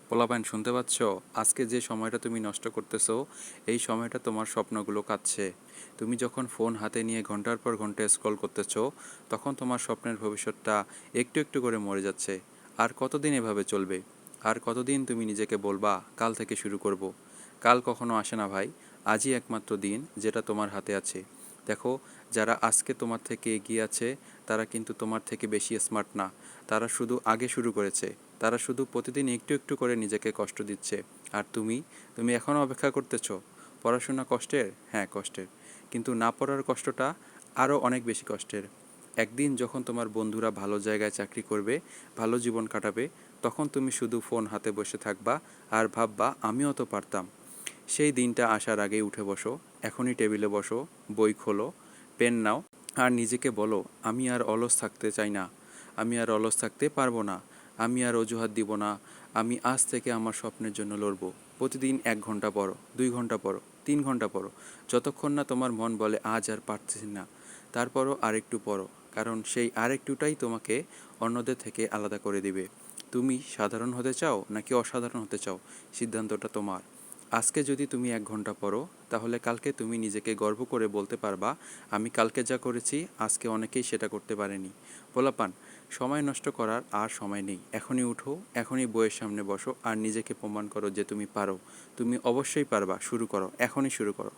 পোলাপাইন শুনতে পাচ্ছ? আজকে যে সময়টা তুমি নষ্ট করতেছো, এই সময়টা তোমার স্বপ্নগুলো কাঁদছে। তুমি যখন ফোন হাতে নিয়ে ঘন্টার পর ঘন্টা স্ক্রল করতেছো, তখন তোমার স্বপ্নের ভবিষ্যৎটা একটু একটু করে মরে যাচ্ছে। আর কতদিন এভাবে চলবে? আর কতদিন তুমি নিজেকে বলবা কাল থেকে শুরু করব? কাল কখনো আসে না ভাই, আজই একমাত্র দিন যেটা তোমার হাতে আছে। দেখো, যারা আজকে তোমার থেকে এগিয়ে আছে, তারা কিন্তু তোমার থেকে বেশি স্মার্ট না। তারা শুধু আগে শুরু করেছে। তারা শুধু প্রতিদিন একটু একটু করে নিজেকে কষ্ট দিচ্ছে। আর তুমি এখনও অপেক্ষা করতেছো? পড়াশোনা কষ্টের, হ্যাঁ কষ্টের, কিন্তু না পড়ার কষ্টটা আরও অনেক বেশি কষ্টের। একদিন যখন তোমার বন্ধুরা ভালো জায়গায় চাকরি করবে, ভালো জীবন কাটাবে, তখন তুমি শুধু ফোন হাতে বসে থাকবা আর ভাববা আমিও তো পারতাম। সেই দিনটা আসার আগেই উঠে বসো, এখনই টেবিলে বসো, বই খোলো, পেন নাও, আর নিজেকে বলো আমি আর অলস থাকতে চাই না, আমি আর অলস থাকতে পারবো না, আমি আর অজুহাত দিব না, আমি আজ থেকে আমার স্বপ্নের জন্য লড়বো। প্রতিদিন 1 ঘন্টা পড়ো, 2 ঘন্টা পড়ো, 3 ঘন্টা পড়ো, যতক্ষণ না তোমার মন বলে আজ আর পারতেছি না। তারপরও আরেকটু পড়ো, কারণ সেই আরেকটুটাই তোমাকে অন্যদের থেকে আলাদা করে দিবে। তুমি সাধারণ হতে চাও নাকি অসাধারণ হতে চাও, সিদ্ধান্তটা তোমার। আজকে যদি তুমি 1 ঘন্টা পড়ো, তাহলে কালকে তুমি নিজেকে গর্ব করে বলতে পারবা আমি কালকে যা করেছি আজকে অনেকেই সেটা করতে পারেনি। পোলাপান, সময় নষ্ট করার আর সময় নেই। এখনই উঠো, এখনই বইয়ের সামনে বসো আর নিজেকে প্রমাণ করো যে তুমি পারো। তুমি অবশ্যই পারবা। শুরু করো, এখনই শুরু করো।